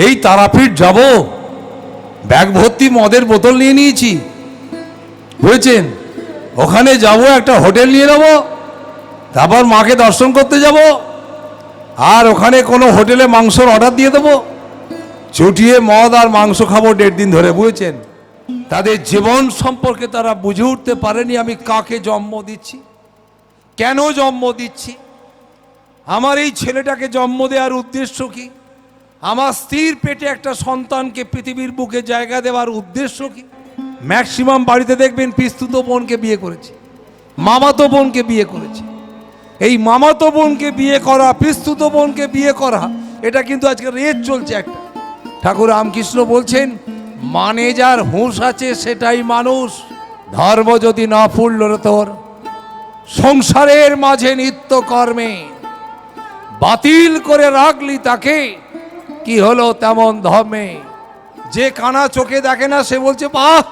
এই তারাপীঠ যাব, ব্যাগ ভর্তি মদের বোতল নিয়ে নিয়েছি, বুঝেছেন? ওখানে যাব, একটা হোটেল নিয়ে নেব, তারপর মাকে দর্শন করতে যাব, আর ওখানে কোনো হোটেলে মাংসর অর্ডার দিয়ে দেবো, চুটিয়ে মদ আর মাংস খাবো 1.5 দিন ধরে, বুঝেছেন? তাদের জীবন সম্পর্কে তারা বুঝে উঠতে পারেনি আমি কাকে জন্ম দিচ্ছি, কেন জন্ম দিচ্ছি, আমার এই ছেলেটাকে জন্ম দেওয়ার উদ্দেশ্য কি, আমার স্ত্রীর পেটে একটা সন্তানকে পৃথিবীর বুকে জায়গা দেওয়ার উদ্দেশ্য কি। ম্যাক্সিমাম বাড়িতে দেখবেন পিস্তুত বোনকে বিয়ে করেছে, মামাতো বোনকে বিয়ে করেছে। এই মামাতো বোনকে বিয়ে করা, পিস্তুত বোনকে বিয়ে করা, এটা কিন্তু আজকে রেট চলছে একটা। ঠাকুর রামকৃষ্ণ বলছেন, মানে যার হুঁশ আছে সেটাই মানুষ, ধর্ম যদি না ফুলল তোর সংসারের মাঝে নিত্য কর্মে, বাতিল করে রাখলি তাকে, কি হলো তেমন ধর্মে। যে কানা চোখে দেখে না সে বলছে বাহ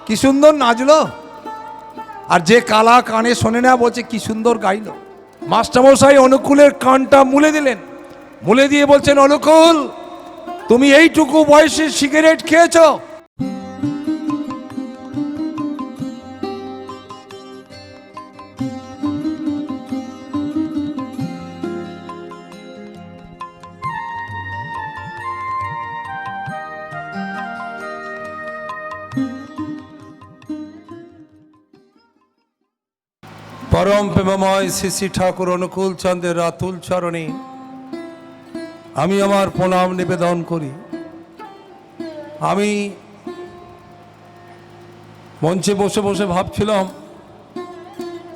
কি সুন্দর নাচলো, আর যে কালা কানে শোনে না বলছে কি সুন্দর গাইলো। মাস্টারমশাই অনুকূলের কানটা মুলে দিলেন, মুলে দিয়ে বলছেন, অনুকূল তুমি এইটুকু বয়সে সিগারেট খেয়েছো? পরম প্রেমময় শ্রী শ্রী ঠাকুর অনুকূল চন্দ্রের রাতুল চরণে আমি আমার প্রণাম নিবেদন করি। আমি মঞ্চে বসে বসে ভাবছিলাম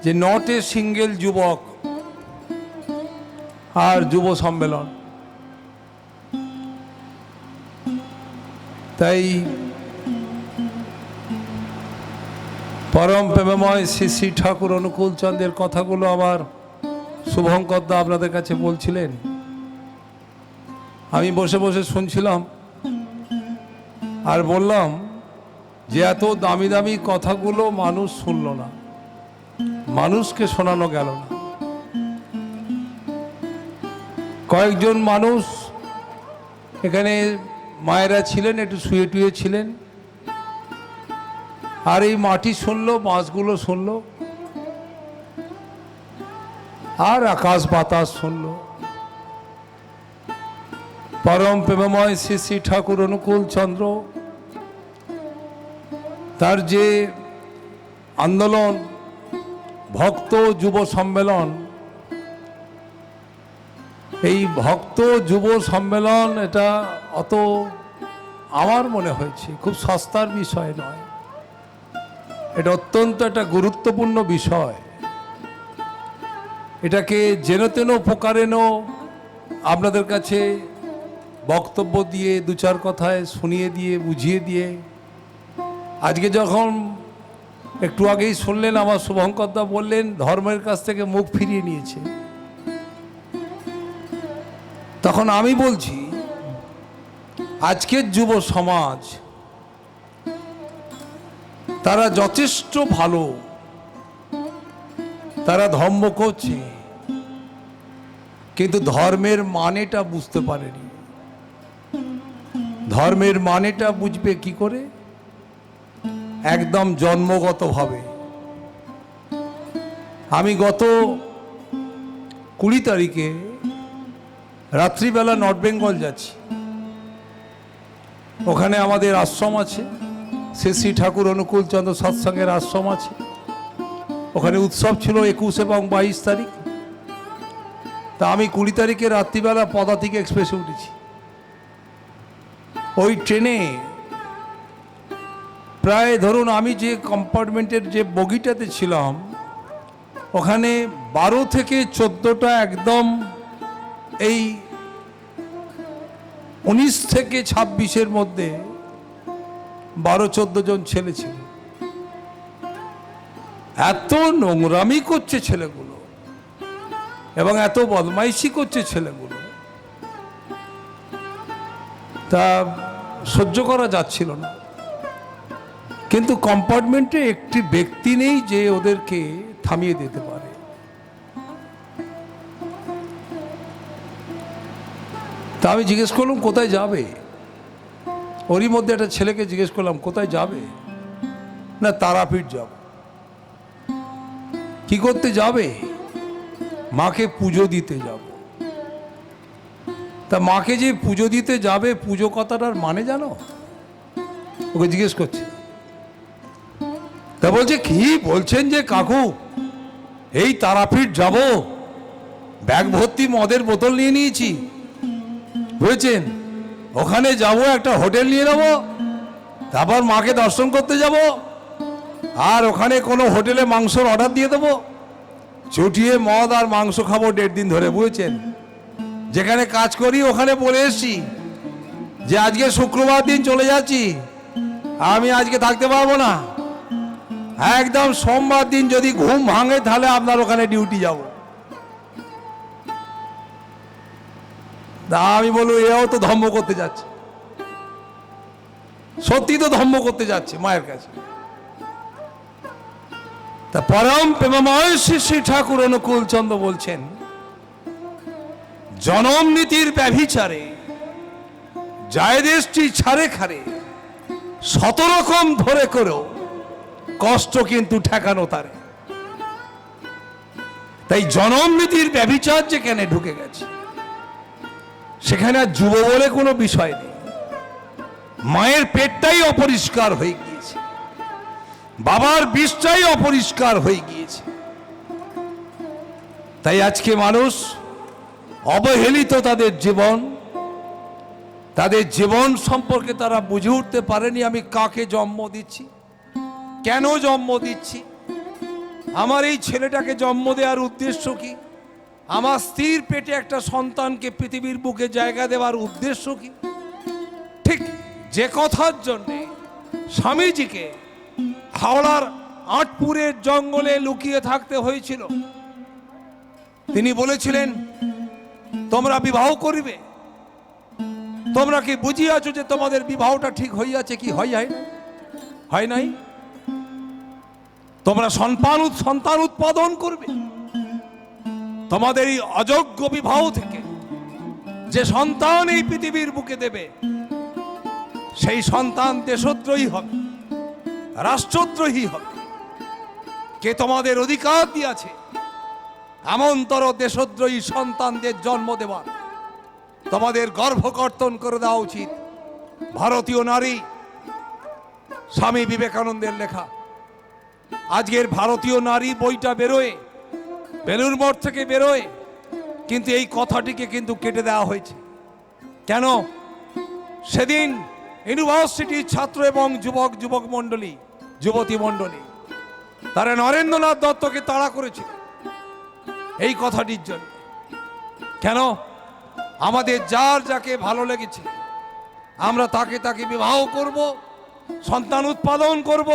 যে নট এ সিঙ্গেল যুবক আর যুব সম্মেলন, তাই পরম প্রেমময় শ্রী শ্রী ঠাকুর অনুকূল চন্দ্রের কথাগুলো আমার শুভঙ্কর দা আপনাদের কাছে বলছিলেন, আমি বসে বসে শুনছিলাম আর বললাম যে এত দামি দামি কথাগুলো মানুষ শুনল না, মানুষকে শোনানো গেল না। কয়েকজন মানুষ এখানে মায়েরা ছিলেন, একটু শুয়ে টুয়ে ছিলেন, আর এই মাটি শুনলো, মাছগুলো শুনলো, আর আকাশ বাতাস শুনলো। পরম প্রেমময় শ্রী শ্রী ঠাকুর অনুকূল চন্দ্র তার যে আন্দোলন ভক্ত যুব সম্মেলন, এই ভক্ত যুব সম্মেলন এটা অত আমার মনে হয়েছে খুব সস্তার বিষয় নয়, এটা অত্যন্ত একটা গুরুত্বপূর্ণ বিষয়। এটাকে যেন তেন প্রকারেণ আপনাদের কাছে বক্তব্য দিয়ে দু চার কথায় শুনিয়ে দিয়ে বুঝিয়ে দিয়ে, আজকে যখন একটু আগেই শুনলেন আমার শুভঙ্করদা বললেন ধর্মের কাছ থেকে মুখ ফিরিয়ে নিয়েছে, তখন আমি বলছি আজকের যুব সমাজ তারা যথেষ্ট ভালো, তারা ধর্ম করছে কিন্তু ধর্মের মানেটা বুঝতে পারেনি। ধর্মের মানেটা বুঝবে কি করে? একদম জন্মগতভাবে। আমি গত 20 তারিখে রাত্রিবেলা নর্থ বেঙ্গল যাচ্ছি, ওখানে আমাদের আশ্রম আছে, শ্রী শ্রী ঠাকুর অনুকূল চন্দ্র সৎসঙ্গের আশ্রম আছে, ওখানে উৎসব ছিল 21 এবং 22 তারিখ। তা আমি 20 তারিখে রাত্রিবেলা পদাতিক এক্সপ্রেসে উঠেছি। ওই ট্রেনে প্রায় ধরুন আমি যে কম্পার্টমেন্টের যে বগিটাতে ছিলাম ওখানে 12 থেকে 14টা একদম এই 19 থেকে 26-এর মধ্যে 12-14 জন ছেলে ছিল। এত নোংরামি করছে ছেলেগুলো এবং এত বদমাইশি করছে ছেলেগুলো, তা সহ্য করা যাচ্ছিল না। কিন্তু কম্পার্টমেন্টে একটি ব্যক্তি নেই যে ওদেরকে থামিয়ে দিতে পারে। তা আমি জিজ্ঞেস করলাম কোথায় যাবে, ওরই মধ্যে একটা ছেলেকে জিজ্ঞেস করলাম কোথায় যাবে, না তারাপীঠ যাব। কি করতে যাবে? মাকে পুজো দিতে যাব। তা মাকে যে পুজো দিতে যাবে, পুজো কথাটার মানে জানো? ওকে জিজ্ঞেস করছে। তা বলছে কি বলছেন যে কাকু, এই তারাপীঠ যাব, ব্যাগ ভর্তি মদের বোতল নিয়ে নিয়েছি, বুঝেছেন, ওখানে যাব, একটা হোটেল নিয়ে নেবো, তারপর মাকে দর্শন করতে যাব, আর ওখানে কোনো হোটেলে মাংসর অর্ডার দিয়ে দেবো, চুটিয়ে মদ আর মাংস খাবো 1.5 দিন ধরে, বুঝেছেন। যেখানে কাজ করি ওখানে বলে এসছি যে আজকে শুক্রবার দিন চলে যাচ্ছি, আমি আজকে থাকতে পারবো না, একদম সোমবার দিন যদি ঘুম ভাঙে তাহলে আপনার ওখানে ডিউটি যাব। আমি বলবো এও তো ধর্ম করতে যাচ্ছে, সত্যি তো ধর্ম করতে যাচ্ছে মায়ের কাছে। তা পরম প্রেমময় শ্রী শ্রী ঠাকুর অনুকূল চন্দ্র বলছেন, জনম নীতির ব্যভিচারে যায় দেশটি ছাড়ে খারে, 100 রকম ধরে করেও কষ্ট কিন্তু ঠেকানো তারে। তাই জনম নীতির ব্যভিচার যেখানে ঢুকে গেছে, সেখানে আর যুব বলে কোনো বিষয় নেই। মায়ের পেটটাই অপরিষ্কার হয়ে গিয়েছে, বাবার বিষটাই অপরিষ্কার হয়ে গিয়েছে। তাই আজকে মানুষ অবহেলিত, তাদের জীবন সম্পর্কে তারা বুঝে উঠতে পারেনি। আমি কাকে জন্ম দিচ্ছি, কেন জন্ম দিচ্ছি, আমার এই ছেলেটাকে জন্ম দেওয়ার উদ্দেশ্য কি, আমার স্ত্রীর পেটে একটা সন্তানকে পৃথিবীর বুকে জায়গা দেওয়ার উদ্দেশ্য কি। ঠিক যে কথার জন্যে স্বামীজিকে হাওড়ার আটপুরের জঙ্গলে লুকিয়ে থাকতে হয়েছিল, তিনি বলেছিলেন তোমরা বিবাহ করিবে, তোমরা কি বুঝিয়াছো যে তোমাদের বিবাহটা ঠিক হইয়াছে কি হয় নাই, তোমরা সন্তান উৎপাদন করবে, তোমাদের এই অযোগ্য বিবাহ থেকে যে সন্তান এই পৃথিবীর বুকে দেবে, সেই সন্তান দেশদ্রোহী হবে, রাষ্ট্রদ্রোহী হবে। কে তোমাদের অধিকার দিয়েছে এমনতর দেশদ্রোহী সন্তানদের জন্ম দেওয়ার? তোমাদের গর্ভকর্তন করে দেওয়া উচিত। ভারতীয় নারী, স্বামী বিবেকানন্দের লেখা। আজকের ভারতীয় নারী বইটা বেরোয়, বেলুড় মঠ থেকে বেরোয়, কিন্তু এই কথাটিকে কিন্তু কেটে দেওয়া হয়েছে। কেন? সেদিন ইউনিভার্সিটির ছাত্র এবং যুবক মণ্ডলী, যুবতী মণ্ডলী, তারা নরেন্দ্রনাথ দত্তকে তাড়া করেছিল এই কথাটির জন্য। কেন? আমাদের যাকে ভালো লেগেছে আমরা তাকে বিবাহ করব, সন্তান উৎপাদন করব।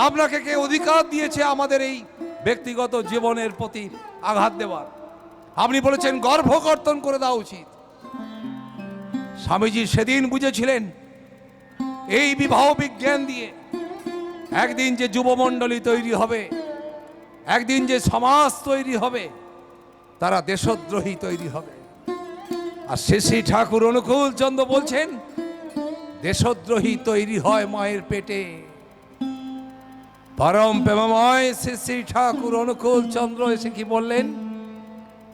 আপনাকে কে অধিকার দিয়েছে আমাদের এই ব্যক্তিগত জীবনের প্রতি আঘাত দেওয়ার? আপনি বলেছেন গর্ভকর্তন করে দেওয়া উচিত। স্বামীজি সেদিন বুঝেছিলেন এই বিবাহ বিজ্ঞান দিয়ে একদিন যে যুবমণ্ডলী তৈরি হবে, একদিন যে সমাজ তৈরি হবে, তারা দেশদ্রোহী তৈরি হবে। আর শ্রী ঠাকুর অনুকূল চন্দ্র বলছেন দেশদ্রোহী তৈরি হয় মায়ের পেটে। পরম প্রেমময় শ্রী ঠাকুর অনুকূল চন্দ্র এসে কি বললেন?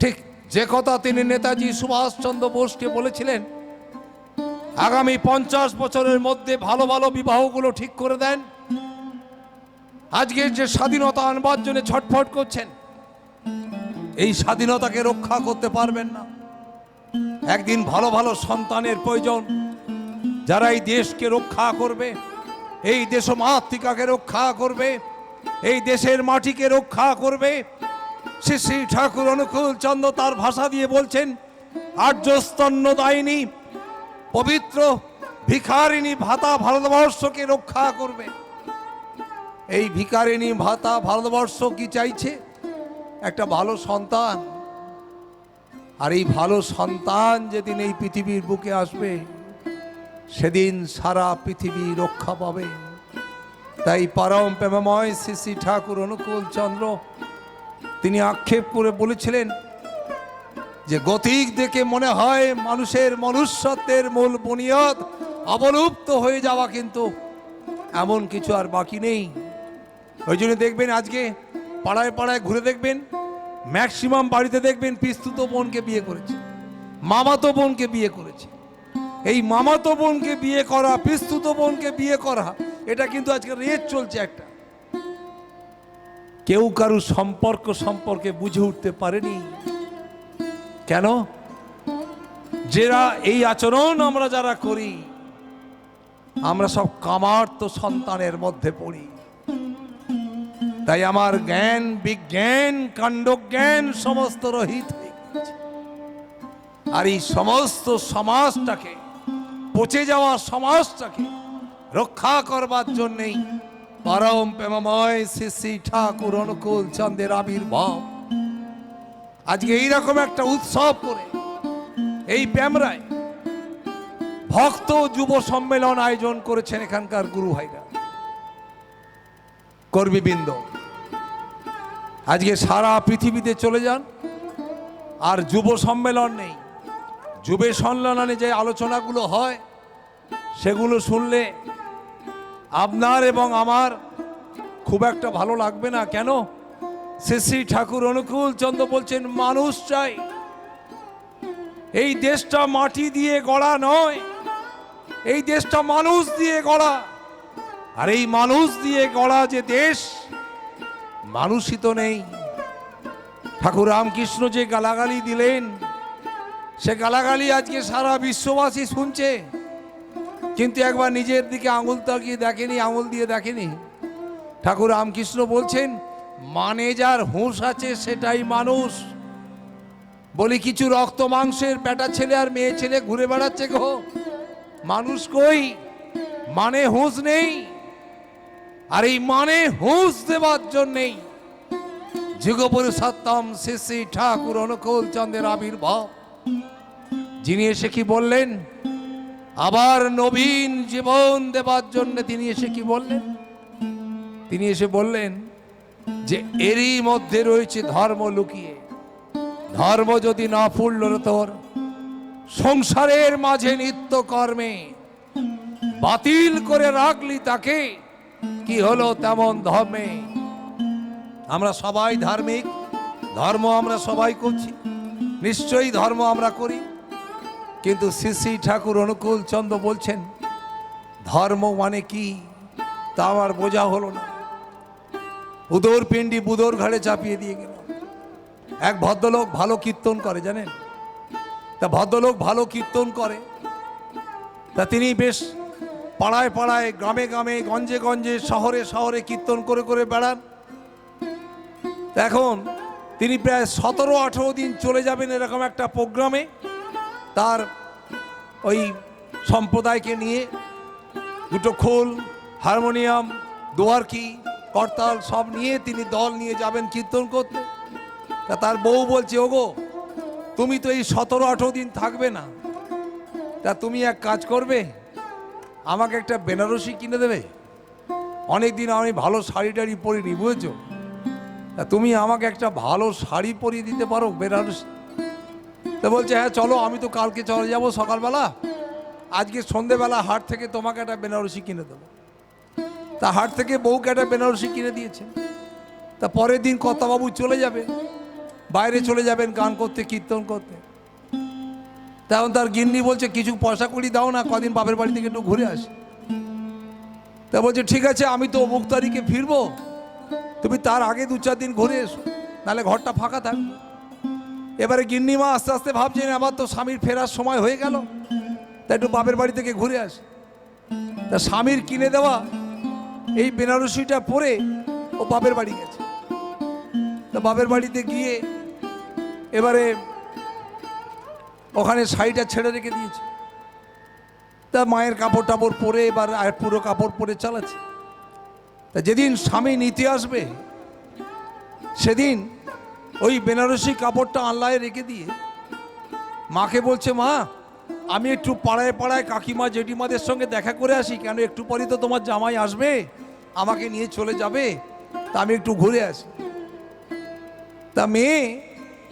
ঠিক যে কথা তিনি নেতাজি সুভাষচন্দ্র বোসকে বলেছিলেন, আগামী 50 বছরের মধ্যে ভালো ভালো বিবাহগুলো ঠিক করে দেন। আজকের যে স্বাধীনতা আনবার জন্য ছটফট করছেন, এই স্বাধীনতাকে রক্ষা করতে পারবেন না। একদিন ভালো ভালো সন্তানের প্রয়োজন, যারা এই দেশকে রক্ষা করবে, এই দেশমাতৃকাকে রক্ষা করবে, এই দেশের মাটিকে রক্ষা করবে। শ্রী ঠাকুর অনুকূল চন্দ্র তার ভাষা দিয়ে বলছেন, আর্য স্তন্যদায়িনী পবিত্র ভিখারিণী ভাতা ভারতবর্ষকে রক্ষা করবে। এই ভিখারিণী ভাতা ভারতবর্ষ কি চাইছে? একটা ভালো সন্তান। আর এই ভালো সন্তান যেদিন এই পৃথিবীর বুকে আসবে, সেদিন সারা পৃথিবী রক্ষা পাবে। তাই পরম প্রেমময় শ্রী ঠাকুর অনুকূল চন্দ্র তিনি আক্ষেপ করে বলেছিলেন, যে গতিক দেখে মনে হয় মানুষের মনুষ্যত্বের মূল বুনিয়াদ অবলুপ্ত হয়ে যাওয়া, কিন্তু এমন কিছু আর বাকি নেই। ওই জন্য দেখবেন আজকে পাড়ায় পাড়ায় ঘুরে দেখবেন, ম্যাক্সিমাম বাড়িতে দেখবেন পিস্তুত বোনকে বিয়ে করেছে, মামাতো বোনকে বিয়ে করেছে। এই মামাতো বোনকে বিয়ে করা, পিস্তুত বোনকে বিয়ে করা, এটা কিন্তু আজকে রেট চলছে একটা। কেউ কারু সম্পর্কে বুঝে উঠতে পারেনি। কেন? যারা এই আচরণ আমরা যারা করি, আমরা সব কামার্ত সন্তানের মধ্যে পড়ি। তাই আমার জ্ঞান বিজ্ঞান কাণ্ডজ্ঞান সমস্ত রহিত হয়ে গেছে। আর এই সমস্ত সমাজটাকে, পচে যাওয়া সমাজটাকে রক্ষা করবার জন্যেই পরম প্রেমময় শ্রী শ্রী ঠাকুর অনুকূল চন্দ্রের আবির্ভাব। আজকে এইরকম একটা উৎসব করে এই প্যামরায় ভক্ত যুব সম্মেলন আয়োজন করেছেন এখানকার গুরু ভাইরা, কর্মীবৃন্দ। আজকে সারা পৃথিবীতে চলে যান, আর যুব সম্মেলন নেই। যুব সম্মেলনে যে আলোচনাগুলো হয় সেগুলো শুনলে আপনার এবং আমার খুব একটা ভালো লাগবে না। কেন? শ্রী শ্রী ঠাকুর অনুকূল চন্দ্র বলছেন মানুষ চাই। এই দেশটা মাটি দিয়ে গড়া নয়, এই দেশটা মানুষ দিয়ে গড়া। আর এই মানুষ দিয়ে গড়া যে দেশ, মানুষই তো নেই। ঠাকুর রামকৃষ্ণ যে গালাগালি দিলেন, সে গালাগালি আজকে সারা বিশ্ববাসী শুনছে, কিন্তু একবার নিজের দিকে আঙুল তাকিয়ে দেখেনি, আঙুল দিয়ে দেখেনি। ঠাকুর রামকৃষ্ণ বলছেন মানে যার হুঁশ আছে সেটাই মানুষ। বলি কিছু রক্ত মাংসের বেটা ছেলে আর মেয়ে ছেলে ঘুরে বেড়াচ্ছে গো, মানুষ কই? মানে হুঁশ নেই। আর এই মানে হুঁশ দেবার জন্যেই যুগপুরুষোত্তম শ্রী শ্রী ঠাকুর অনুকূল চন্দ্রের আবির্ভাব। যিনি এসে কি বললেন? আবার নবীন জীবন দেবার জন্য তিনি এসে কি বললেন? তিনি এসে বললেন যে এরই মধ্যে রয়েছে ধর্ম লুকিয়ে। ধর্ম যদি না ফুলল তোর সংসারের মাঝে নিত্য কর্মে বাতিল করে রাখলি তাকে, কি হলো তেমন ধর্মে। আমরা সবাই ধার্মিক, ধর্ম আমরা সবাই করছি, নিশ্চয়ই ধর্ম আমরা করি, কিন্তু শ্রী শ্রী ঠাকুর অনুকূল চন্দ্র বলছেন ধর্ম মানে কি তা আমার বোঝা হলো না। উদর পিণ্ডি বুদর ঘাড়ে চাপিয়ে দিয়ে গেল। এক ভদ্রলোক ভালো কীর্তন করে, জানেন? তা ভদ্রলোক ভালো কীর্তন করে, তা তিনি বেশ পাড়ায় পাড়ায়, গ্রামে গ্রামে, গঞ্জে গঞ্জে, শহরে শহরে কীর্তন করে করে বেড়ান। এখন তিনি প্রায় 17-18 দিন চলে যাবেন এরকম একটা প্রোগ্রামে। তার ওই সম্প্রদায়কে নিয়ে দুটো খোল, হারমোনিয়াম, দোয়ারকি, করতাল সব নিয়ে তিনি দল নিয়ে যাবেন কীর্তন করতে। তা তার বউ বলছে, ওগো তুমি তো এই 17-18 দিন থাকবে না, তা তুমি এক কাজ করবে, আমাকে একটা বেনারসি কিনে দেবে। অনেক দিন আমি ভালো শাড়ি টাড়ি পরিনি, বুঝেছো? তা তুমি আমাকে একটা ভালো শাড়ি পরিয়ে দিতে পারো বেনারসি? তা বলছে হ্যাঁ চলো, আমি তো কালকে চলে যাব সকালবেলা, আজকে সন্ধেবেলা হাট থেকে তোমাকে একটা বেনারসি কিনে দেবো। তা হাট থেকে বউকে একটা বেনারসি কিনে দিয়েছে। তা পরের দিন কর্তাবাবু চলে যাবে, বাইরে চলে যাবেন গান করতে, কীর্তন করতে। তখন তার গিন্নি বলছে কিছু পয়সা কড়ি দাও না, কদিন বাপের বাড়ি থেকে একটু ঘুরে আসি। তা বলছে ঠিক আছে, আমি তো অমুক তারিখে ফিরবো, তুমি তার আগে 2-4 দিন ঘুরে এসো, নাহলে ঘরটা ফাঁকা থাকবে। এবারে গিন্নিমা আস্তে আস্তে ভাবছেন আবার তো স্বামীর ফেরার সময় হয়ে গেল, তা একটু বাপের বাড়ি থেকে ঘুরে আসে। তা স্বামীর কিনে দেওয়া এই বেনারসিটা পরে ও বাপের বাড়ি গেছে। তা বাপের বাড়িতে গিয়ে এবারে ওখানে শাড়িটা ছেড়ে রেখে দিয়েছে। তা মায়ের কাপড় টাপড় পরে এবার আর পুরো কাপড় পরে চালাচ্ছে। তা যেদিন স্বামী নিতে আসবে সেদিন ওই বেনারসি কাপড়টা আনলায় রেখে দিয়ে মাকে বলছে, মা আমি একটু পাড়ায় পাড়ায় কাকিমা জেঠিমাদের সঙ্গে দেখা করে আসি, কেন একটু পরই তো তোমার জামাই আসবে, আমাকে নিয়ে চলে যাবে, তা আমি একটু ঘুরে আসি। তা মেয়ে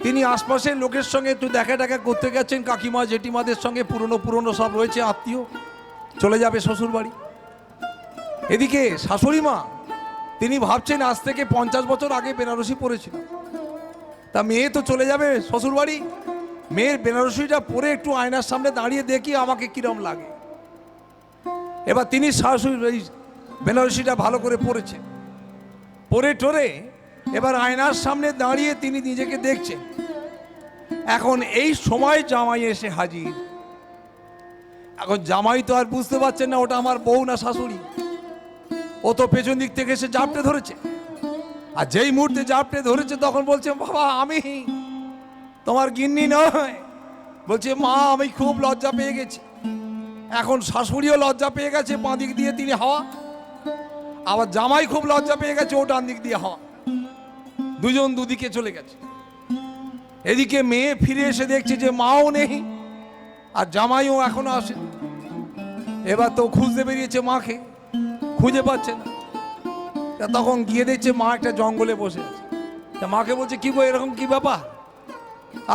তিনি আশপাশের লোকের সঙ্গে একটু দেখা টাকা করতে গেছেন, কাকিমা জেঠিমাদের সঙ্গে পুরনো সব রয়েছে আত্মীয়, চলে যাবে শ্বশুর বাড়ি। এদিকে শাশুড়ি মা তিনি ভাবছেন আজ থেকে 50 বছর আগে বেনারসি পরেছিল, তা মেয়ে তো চলে যাবে শ্বশুর বাড়ি, মেয়ের বেনারসিটা পরে একটু আয়নার সামনে দাঁড়িয়ে দেখি আমাকে কিরম লাগে। এবার তিনি শাশুড়ি বেনারসিটা ভালো করে পরেছে, পরে টোরে এবার আয়নার সামনে দাঁড়িয়ে তিনি নিজেকে দেখছেন। এখন এই সময় জামাই এসে হাজির। এখন জামাই তো আর বুঝতে পারছেন না ওটা আমার বউ না শাশুড়ি, ও তো পেছন দিক থেকে এসে জাপটে ধরেছে। আর যেই মুহূর্তে জাপটে ধরেছে তখন বলছে, বাবা আমি তোমার গিন্নি নয়। বলছে, মা আমি খুব লজ্জা পেয়ে গেছি। এখন শাশুড়িও লজ্জা পেয়ে গেছে, বাঁ দিক দিয়ে তিনি হাওয়া, আবার জামাই খুব লজ্জা পেয়ে গেছে, ও ডান দিক দিয়ে হাওয়া, দুজন দুদিকে চলে গেছে। এদিকে মেয়ে ফিরে এসে দেখছে যে মাও নেই আর জামাইও এখনো আসে। এবার তো খুঁজতে বেরিয়েছে মাকে, খুঁজে পাচ্ছে না। তখন গিয়ে দেখছে মা একটা জঙ্গলে বসে আছে। তা মাকে বলছে, কি গো এরকম কি ব্যাপার?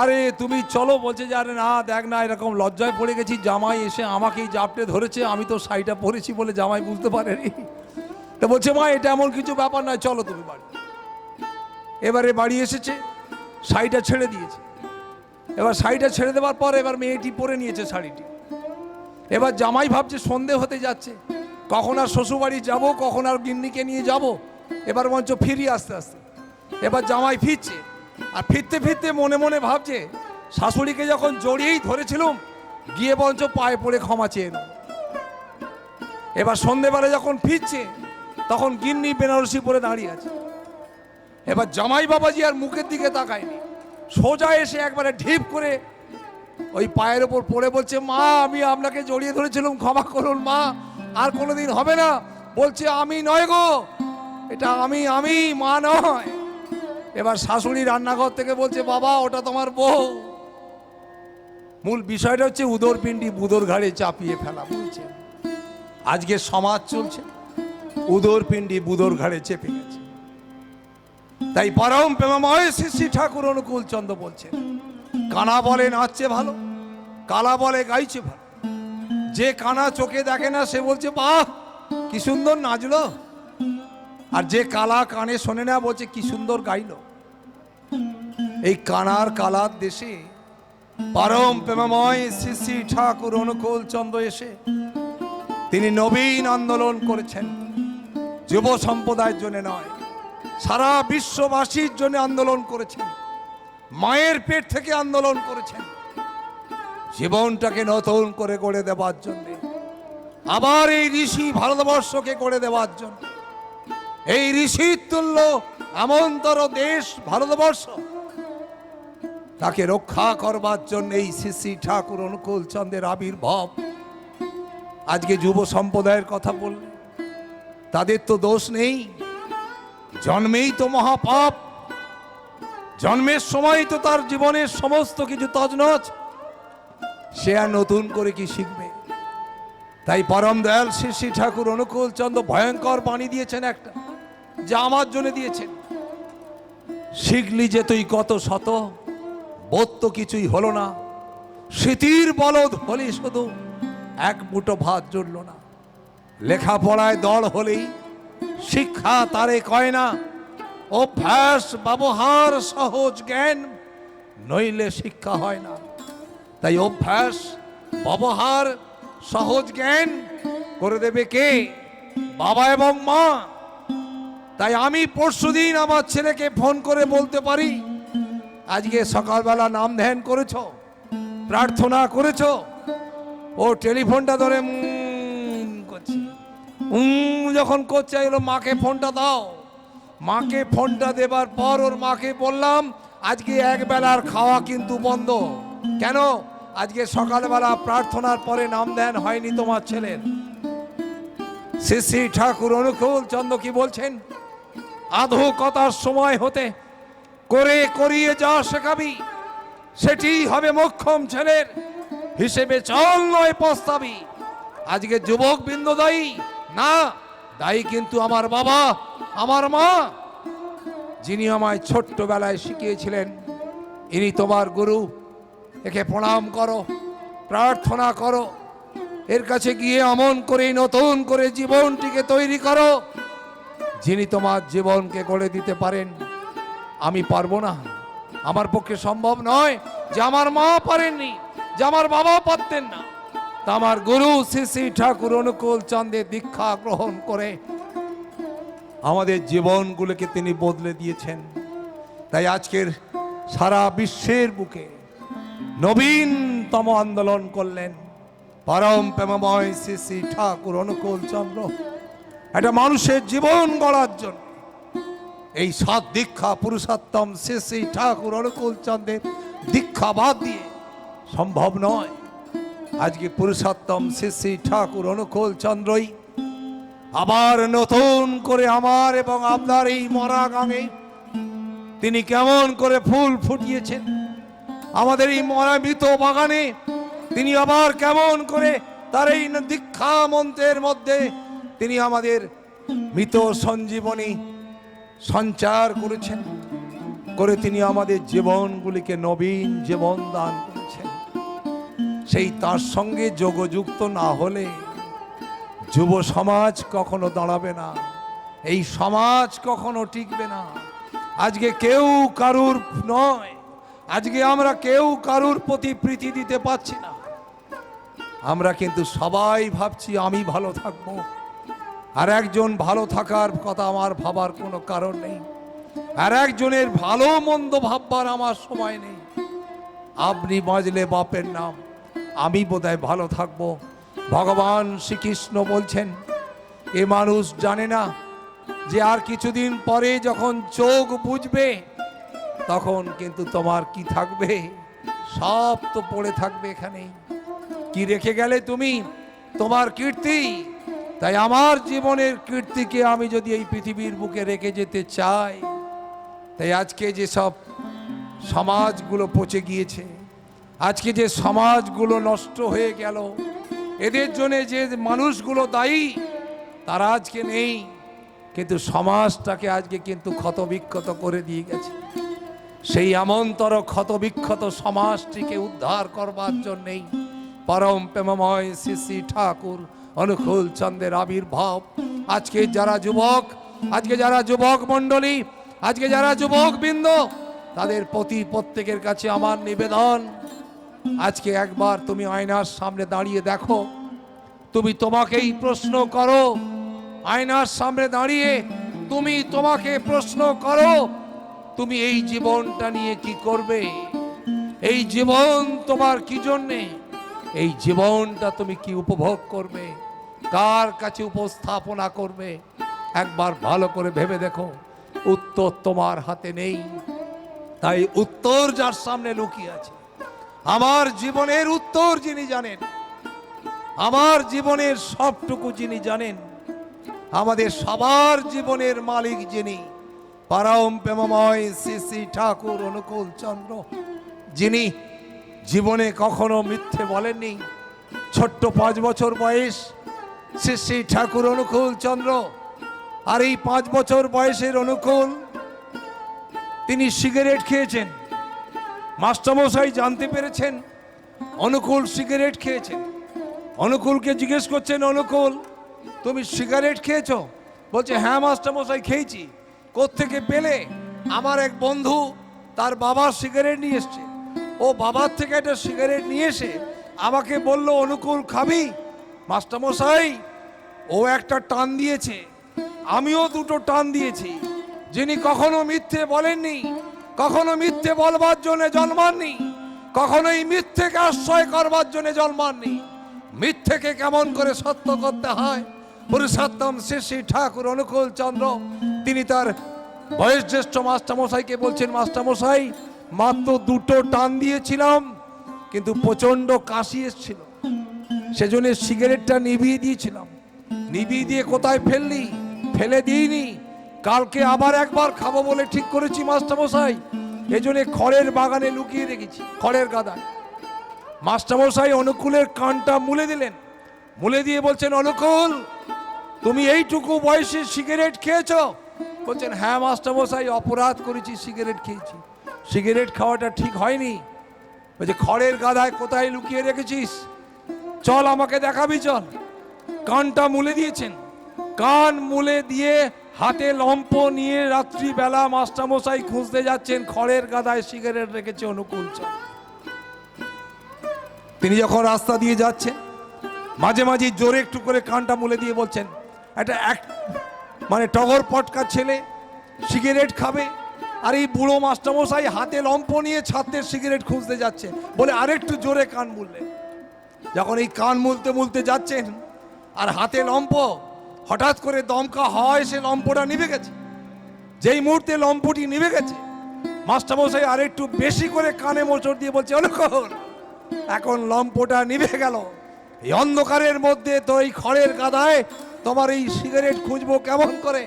আরে তুমি চলো। বলছে যে আরে না দেখ না, এরকম লজ্জায় পড়ে গেছি, জামাই এসে আমাকেই জাপটে ধরেছে, আমি তো শাড়িটা পরেছি বলে জামাই বুঝতে পারেনি। তা বলছে, মা এটা এমন কিছু ব্যাপার নয়, চলো তুমি বাড়ি। এবারে বাড়ি এসেছে, শাড়িটা ছেড়ে দিয়েছে। এবার শাড়িটা ছেড়ে দেওয়ার পর এবার মেয়েটি পরে নিয়েছে শাড়িটি। এবার জামাই ভাবছে সন্ধে হতে যাচ্ছে, কখন আর শ্বশুরবাড়ি যাব, কখন আর গিন্নিকে নিয়ে যাব। এবার মঞ্চ ফিরি আস্তে আস্তে। এবার জামাই ফিরছে, আর ফিরতে ফিরতে মনে মনে ভাবছে শাশুড়িকে যখন জড়িয়েই ধরেছিলাম, গিয়ে বঞ্চ পায়ে পড়ে ক্ষমা চেয়ে নেব। এবার সন্ধেবেলা যখন ফিরছে তখন গিন্নি বেনারসি পরে দাঁড়িয়ে আছে। এবার জামাই বাবাজি আর মুখের দিকে তাকায়নি, সোজা এসে একবারে ঢিপ করে ওই পায়ের ওপর পড়ে বলছে, মা আমি আপনাকে জড়িয়ে ধরেছিলাম, ক্ষমা করুন মা, আর কোনোদিন হবে না। বলছে, আমি নয় গো, এটা আমি মা নয়। এবার শাশুড়ি রান্নাঘর থেকে বলছে, বাবা ওটা তোমার বউ। মূল বিষয়টা হচ্ছে উদরপিণ্ডি বুদর ঘাড়ে চাপিয়ে ফেলা। বলছে আজকে সমাজ চলছে, উদরপিণ্ডি বুদর ঘাড়ে চেপে গেছে। তাই পরম প্রেমময় শ্রী ঠাকুর অনুকূল চন্দ্র বলছেন, কানা বলে নাচছে ভালো, কালা বলে গাইছে ভালো। যে কানা চোখে দেখে না সে বলছে বাহ কি সুন্দর নাচলো, আর যে কালা কানে শোনে না বলছে কি সুন্দর গাইলো। এই কানার কালার দেশে পরম প্রেমময় শ্রী ঠাকুর অনুকূল চন্দ্র এসে তিনি নবীন আন্দোলন করেছেন। যুব সম্প্রদায়ের জন্য নয়, সারা বিশ্ববাসীর জন্য আন্দোলন করেছেন। মায়ের পেট থেকে আন্দোলন করেছেন, জীবনটাকে নতুন করে গড়ে দেওয়ার জন্য, আবার এই ঋষি ভারতবর্ষকে গড়ে দেওয়ার জন্য। এই ঋষির তুল্য এমনতর দেশ ভারতবর্ষ, তাকে রক্ষা করবার জন্য এই শ্রী ঠাকুর অনুকূল চন্দ্রের আবির্ভাব। আজকে যুব সম্প্রদায়ের কথা বললে তাদের তো দোষ নেই, জন্মেই তো মহাপাপ, জন্মের সময় তো তার জীবনের সমস্ত কিছু তছনছ, সে আর নতুন করে কি শিখবে? তাই পরম দয়াল শ্রী ঠাকুর অনুকূল চন্দ্র ভয়ঙ্কর বাণী দিয়েছেন একটা, যা আমার জন্য দিয়েছেন। শিখলি যে তুই কত শত, বোধ তো কিছুই হলো না, স্মৃতির বলদ হলি শুধু, এক মুঠো ভাত জুড়ল না। লেখাপড়ায় দড় হলেই শিক্ষা তারে কয় না, অভ্যাস ব্যবহার সহজ জ্ঞান নইলে শিক্ষা হয় না। তাই অভ্যাস ব্যবহার সহজ জ্ঞান করে দেবে কে? বাবা এবং মা। তাই আমি পরশুদিন আমার ছেলেকে ফোন করে বলতে পারি, আজকে সকালবেলা নাম ধ্যান করেছ, প্রার্থনা করেছ? ও টেলিফোনটা ধরে করছে, যখন করছে এলো মাকে ফোনটা দাও। মাকে ফোনটা দেবার পর ওর মাকে বললাম, আজকে এক বেলার খাওয়া কিন্তু বন্ধ। কেন? আজকে সকালবেলা প্রার্থনার পরে নাম ধ্যান হয়নি তোমার ছেলের। শ্রী ঠাকুর অনুকূল চন্দ্র কি বলছেন? আধো কথার সময় হতে করে করিয়ে যা শেখাবি, সেটি হবে মোক্ষম ছেলের, হিসেবে চল নয় পস্তাবি। আজকে যুবক বৃন্দ দায়ী না, দায়ী কিন্তু আমার বাবা, আমার মা, যিনি আমায় ছোট্টবেলায় শিখিয়েছিলেন ইনি তোমার গুরু, একে প্রণাম করো, প্রার্থনা করো, এর কাছে গিয়ে আমন করে নতুন করে জীবনটিকে তৈরি করো। যিনি তোমার জীবনকে গড়ে দিতে পারেন। আমি পারবো না, আমার পক্ষে সম্ভব নয়। যে আমার মা পারেননি, যে আমার বাবা পারতেন না, তা আমার গুরু শ্রী শ্রী ঠাকুর অনুকূল চন্দ্রের দীক্ষা গ্রহণ করে আমাদের জীবনগুলোকে তিনি বদলে দিয়েছেন। তাই আজকের সারা বিশ্বের বুকে নবীনতম আন্দোলন করলেন পরম প্রেমময় শ্রী শ্রী ঠাকুর অনুকূল চন্দ্র। একটা মানুষের জীবন গড়ার জন্য এই সৎ দীক্ষা পুরুষোত্তম শ্রী শ্রী ঠাকুর অনুকূল চন্দ্রের দীক্ষা বাদ দিয়ে সম্ভব নয়। আজকে পুরুষোত্তম শ্রী শ্রী ঠাকুর অনুকূল চন্দ্রই আবার নতুন করে আমার এবং আপনার এই মরা গাঙে তিনি কেমন করে ফুল ফুটিয়েছেন। আমাদের এই মরা মৃত বাগানে তিনি আবার কেমন করে তার এই দীক্ষা মন্ত্রের মধ্যে তিনি আমাদের মৃত সঞ্জীবনী সঞ্চার করেছেন, করে তিনি আমাদের জীবনগুলিকে নবীন জীবন দান করেছেন। সেই তার সঙ্গে যোগযুক্ত না হলে যুব সমাজ কখনো দাঁড়াবে না, এই সমাজ কখনো টিকবে না। আজকে কেউ কারুর নয়, আজকে আমরা কেউ কারুর প্রতি প্রীতি দিতে পারছি না। আমরা কিন্তু সবাই ভাবছি আমি ভালো থাকবো, আর একজন ভালো থাকার কথা আমার ভাবার কোনো কারণ নেই, আর একজনের ভালো মন্দ ভাববার আমার সময় নেই। আপনি বাঁচলে বাপের নাম, আমি বোধহয় ভালো থাকবো। ভগবান শ্রীকৃষ্ণ বলছেন এ মানুষ জানে না যে আর কিছুদিন পরে যখন চোখ বুঝবে তখন কিন্তু তোমার কি থাকবে, সব তো পড়ে থাকবে এখানেই। কি রেখে গেলে তুমি? তোমার কীর্তি। তাই আমার জীবনের কীর্তিকে আমি যদি এই পৃথিবীর বুকে রেখে যেতে চাই, তাই আজকে যে সব সমাজগুলো পচে গিয়েছে, আজকে যে সমাজগুলো নষ্ট হয়ে গেল, এদের জন্য যে মানুষগুলো দায়ী তারা আজকে নেই, কিন্তু সমাজটাকে আজকে কিন্তু ক্ষতবিক্ষত করে দিয়ে গেছে। সেই এমনতর ক্ষতবিক্ষত সমাজটিকে উদ্ধার করবার জন্যেই পরম প্রেমময় শ্রী শ্রী ঠাকুর অনুকূল চন্দ্রের আবির্ভাব। আজকে যারা যুবক, আজকে যারা যুবক মণ্ডলী, আজকে যারা যুবক বৃন্দ, তাদের প্রতি প্রত্যেকের কাছে আমার নিবেদন, আজকে একবার তুমি আয়নার সামনে দাঁড়িয়ে দেখো, তুমি তোমাকেই প্রশ্ন করো। আয়নার সামনে দাঁড়িয়ে তুমি তোমাকে প্রশ্ন করো, তুমি এই জীবনটা নিয়ে কি করবে? এই জীবন তোমার কি জন্যে? এই জীবনটা তুমি কি উপভোগ করবে? কার কাছে উপস্থাপনা করবে? একবার ভালো করে ভেবে দেখো। উত্তর তোমার হাতে নেই, তাই উত্তর যার সামনে লুকিয়ে আছে। আমার জীবনের উত্তর যিনি জানেন, আমার জীবনের সবটুকু যিনি জানেন, আমাদের সবার জীবনের মালিক যিনি পরম প্রেমময় শ্রী শ্রী ঠাকুর অনুকূল চন্দ্র, যিনি জীবনে কখনো মিথ্যে বলেননি। ছোট্ট 5 বছর বয়স শ্রী শ্রী ঠাকুর অনুকূল চন্দ্র, আর এই 5 বছর বয়সের অনুকূল তিনি সিগারেট খেয়েছেন। মাস্টারমশাই জানতে পেরেছেন অনুকূল সিগারেট খেয়েছেন। অনুকূলকে জিজ্ঞেস করছেন, অনুকূল তুমি সিগারেট খেয়েছো? বলছে হ্যাঁ মাস্টারমশাই খেয়েছি। কোত্থেকে পেলে? আমার এক বন্ধু তার বাবা সিগারেট নিয়ে এসছে, ও বাবার থেকে একটা সিগারেট নিয়ে এসে আমাকে বলল অনুকূল খাবি? মাস্টারমশাই ও একটা টান দিয়েছে, আমিও 2টো টান দিয়েছি। যিনি কখনো মিথ্যে বলেননি, কখনো মিথ্যে বলবার জন্য জন্মাননি, কখনোই মিথ্যেকে আশ্রয় করবার জন্য জন্মাননি। মিথ্যেকে কেমন করে সত্য করতে হয়, পুরুষোত্তম শ্রী শ্রী ঠাকুর অনুকূল চন্দ্র তিনি তার বয়োজ্যেষ্ঠ মাস্টারমশাইকে বলছেন, মাস্টারমশাই মাত্র 2টো টান দিয়েছিলাম, কিন্তু প্রচণ্ড কাশি এসছিল, সেজন্য সিগারেটটা নিভিয়ে দিয়েছিলাম। নিভিয়ে দিয়ে কোথায় ফেললি? ফেলে দিইনি, কালকে আবার একবার খাবো বলে ঠিক করেছি মাস্টারমশাই, এজন্য খড়ের বাগানে লুকিয়ে রেখেছি, খড়ের গাদায়। মাস্টারমশাই অনুকূলের কানটা মুলে দিলেন, মুলে দিয়ে বলছেন অনুকূল তুমি এইটুকু বয়সে সিগারেট খেয়েছো? বলছেন হ্যাঁ মাস্টারমশাই অপরাধ করেছি, সিগারেট খেয়েছি। সিগারেট খাওয়াটা ঠিক হয়নি। বলছে খড়ের গাদায় কোথায় লুকিয়ে রেখেছিস, চল আমাকে দেখাবি চল। কানটা মুলে দিয়েছেন, কান মুলে দিয়ে হাতে লম্ফ নিয়ে রাত্রিবেলা মাস্টারমশাই খুঁজতে যাচ্ছেন খড়ের গাদায় সিগারেট রেখেছে অনুকূল চন্দ্র। তিনি যখন রাস্তা দিয়ে যাচ্ছেন মাঝে মাঝে জোরে একটু করে কানটা মুলে দিয়ে বলছেন, একটা মানে টগর পটকা ছেলে সিগারেট খাবে, আর এই বুড়ো মাস্টারমশাই হাতে লম্ফ নিয়ে ছাত্রের সিগারেট খুঁজতে যাচ্ছে, বলে আরেকটু জোরে কান মুললেন। যখন এই কান মুলতে মুলতে যাচ্ছেন আর হাতে লম্ফ, হঠাৎ করে দমকা হয় সে লম্ফটা নিভে গেছে। যেই মুহূর্তে লম্ফটি নিভে গেছে মাস্টারমশাই আরেকটু বেশি করে কানে মোচড় দিয়ে বলছে, অনুকূল এখন লম্ফটা নিভে গেল, এই অন্ধকারের মধ্যে তো এই খড়ের গাদায় তোমার এই সিগারেট খুঁজবো কেমন করে।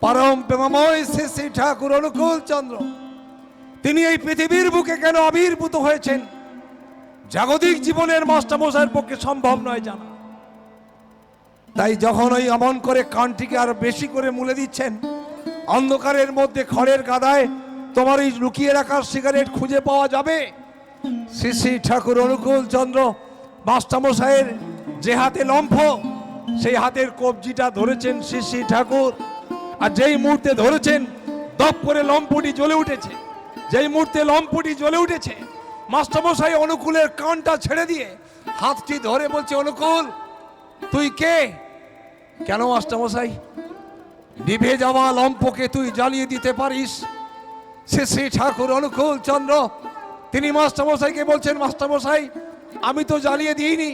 পরম প্রেমময় শ্রী শ্রী ঠাকুর অনুকূল চন্দ্র তিনি এই পৃথিবীর বুকে কেন আবির্ভূত হয়েছেন জাগতিক জীবনের মাস্টারমশাইয়ের পক্ষে সম্ভব নয় জানা। তাই যখন ওই অমন করে কানটিকে আরো বেশি করে মুলে দিচ্ছেন, অন্ধকারের মধ্যে খড়ের গাদায় তোমার এই লুকিয়ে রাখার সিগারেট খুঁজে পাওয়া যাবে। শ্রী শ্রী ঠাকুর অনুকূল চন্দ্র মাস্টারমশাইয়ের যে হাতে লম্ফ, সেই হাতের কবজিটা ধরেছেন শ্রী শ্রী ঠাকুর। আর যেই মুহূর্তে ধরেছেন দপ করে লম্ফটি জ্বলে উঠেছে। যেই মুহূর্তে লম্ফটি জ্বলে উঠেছে মাস্টারমশাই অনুকূলের কানটা ছেড়ে দিয়ে হাতটি ধরে বলছে, অনুকূল তুই কে? কেন মাস্টারমশাই? নিভে যাওয়া লম্ফকে তুই জ্বালিয়ে দিতে পারিস? শ্রী শ্রী ঠাকুর অনুকূল চন্দ্র তিনি মাস্টারমশাইকে বলছেন, মাস্টারমশাই আমি তো জ্বালিয়ে দিইনি,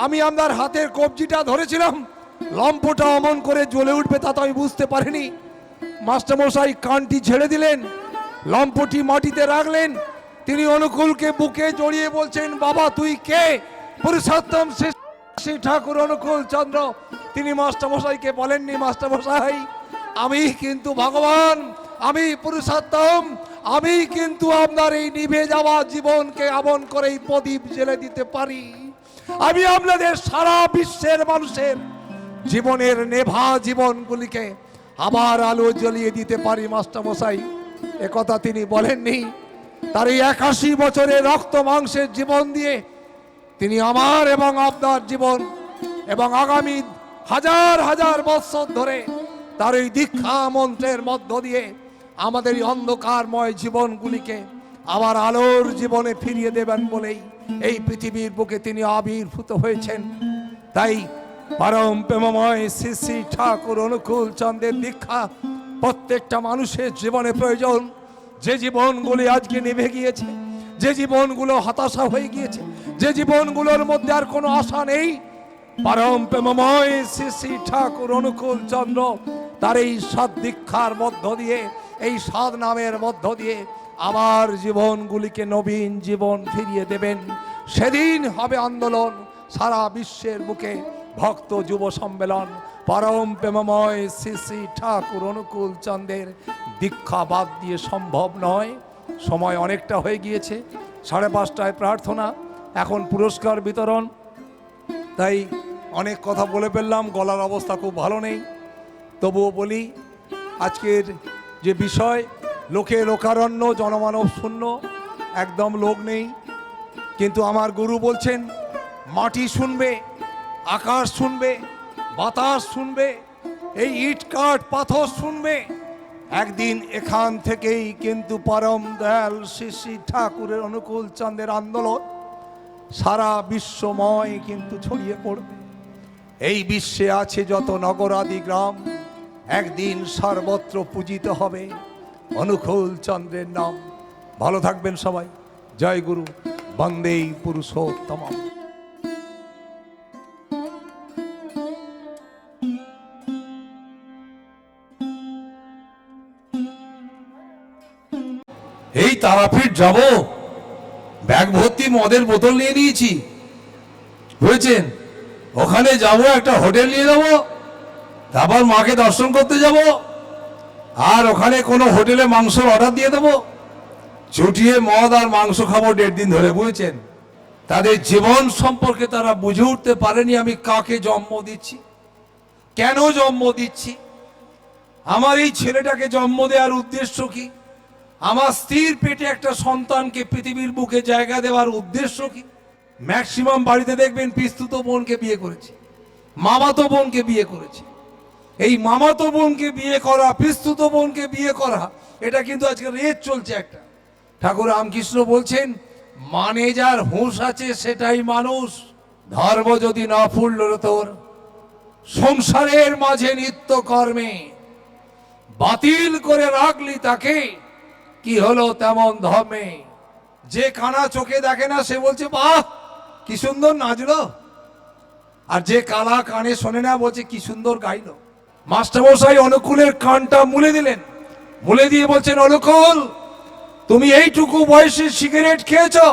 আমি আপনার হাতের কবজিটা ধরেছিলাম, লম্ফটা অমন করে জ্বলে উঠবে তা তো আমি বুঝতে পারিনি। মাস্টারমশাই কানটি ছেড়ে দিলেন, লম্ফটি মাটিতে রাখলেন, তিনি অনুকূলকে বুকে জড়িয়ে বলছেন, বাবা তুই কে? পুরুষোত্তম শ্রী ঠাকুর অনুকূল চন্দ্র তিনি মাস্টারমশাইকে বলেননি, মাস্টারমশাই আমি কিন্তু ভগবান, আমি পুরুষোত্তম, আমি কিন্তু আপনার এই নিভে যাওয়া জীবনকে আমন করে এই প্রদীপ জ্বেলে দিতে পারি। আমি আপনাদের সারা বিশ্বের মানুষের জীবনের নেভা জীবনগুলিকে আবার আলো জ্বলিয়ে দিতে পারি মাস্টারমশাই। একথা তিনি বলেননি, তার এই 81 বছরের রক্ত মাংসের জীবন দিয়ে তিনি আমার এবং আপনার জীবন এবং আগামী হাজার হাজার বছর ধরে তার এই দীক্ষা মন্ত্রের মধ্য দিয়ে আমাদের এই অন্ধকারময় জীবনগুলিকে আবার আলোর জীবনে ফিরিয়ে দেবেন বলেই এই পৃথিবীর বুকে তিনি আবির্ভূত হয়েছেন। তাই পরম প্রেমময় শ্রী শ্রী ঠাকুর অনুকূল চন্দ্রের দীক্ষা প্রত্যেকটা মানুষের জীবনে প্রয়োজন। যে জীবনগুলি আজকে নিভে গিয়েছে, যে জীবনগুলো হতাশা হয়ে গিয়েছে, যে জীবনগুলোর মধ্যে আর কোনো আশা নেই, পরম প্রেমময় শ্রী শ্রী ঠাকুর অনুকূল চন্দ্র তার এই সৎ দীক্ষার মধ্য দিয়ে, এই সৎ নামের মধ্য দিয়ে আবার জীবনগুলিকে নবীন জীবন ফিরিয়ে দেবেন। সেদিন হবে আন্দোলন, সারা বিশ্বের বুকে ভক্ত যুব সম্মেলন। পরম প্রেমময় শ্রী শ্রী ঠাকুর অনুকূল চন্দ্রের দীক্ষা বাদ দিয়ে সম্ভব নয়। সময় অনেকটা হয়ে গিয়েছে, 5:30টায় প্রার্থনা, এখন পুরস্কার বিতরণ। তাই অনেক কথা বলে ফেললাম, গলার অবস্থা খুব ভালো নেই, তবুও বলি আজকের যে বিষয়, লোকে লোকারণ্য, জনমানব শূন্য, একদম লোক নেই। কিন্তু আমার গুরু বলছেন মাটি শুনবে, আকাশ শুনবে, বাতাস শুনবে, এই ইট কাঠ পাথর শুনবে। একদিন এখান থেকেই কিন্তু পরম দয়াল শ্রী শ্রী ঠাকুরের অনুকূল চন্দ্রের আন্দোলন সারা বিশ্বময় কিন্তু ছড়িয়ে পড়বে। এই বিশ্বে আছে যত নগরাদি গ্রাম, একদিন সর্বত্র পূজিত হবে অনুকূল চন্দ্রের নাম। ভালো থাকবেন সবাই। জয় গুরু, বন্দে পুরুষোত্তম। এই তারাপীঠ যাব, ব্যাগ ভর্তি মদের বোতল নিয়ে নিয়েছি, বুঝেছেন? ওখানে যাব, একটা হোটেল নিয়ে নেবো, তারপর মাকে দর্শন করতে যাব, আর ওখানে কোনো হোটেলে মাংসর অর্ডার দিয়ে দেবো, চুটিয়ে মদ আর মাংস খাবো 1.5 দিন ধরে, বুঝেছেন? তাদের জীবন সম্পর্কে তারা বুঝে উঠতে পারেনি আমি কাকে জন্ম দিচ্ছি, কেন জন্ম দিচ্ছি, আমার এই ছেলেটাকে জন্ম দেওয়ার উদ্দেশ্য কি, আমার স্ত্রীর পেটে একটা সন্তানকে পৃথিবীর বুকে জায়গা দেওয়ার উদ্দেশ্য কি? ম্যাক্সিমাম বাড়িতে দেখবেন পিস্তুত বোনকে বিয়ে করেছে, মামাতো বোনকে বিয়ে করেছে। এই মামাতো বোনকে বিয়ে করা, পিস্তুত বোনকে বিয়ে করা, এটা কিন্তু আজকে রেট চলছে একটা। ঠাকুর রামকৃষ্ণ বলছেন, মানে যার হুঁশ আছে সেটাই মানুষ। ধর্ম যদি না ফুলল তোর সংসারের মাঝে নিত্য কর্মে, বাতিল করে রাখলি তাকে, কি হলো তেমন ধর্মে। যে কানা চোখে দেখে না সে বলছে বাহ কি সুন্দর নাচলো, আর যে কালা কানে শোনে না বলছে কি সুন্দর গাইলো। মাস্টারমশাই অনুকূলের কানটা মুলে দিলেন, মুলে দিয়ে বলছেন, অনুকূল তুমি এইটুকু বয়সে সিগারেট খেয়েছো,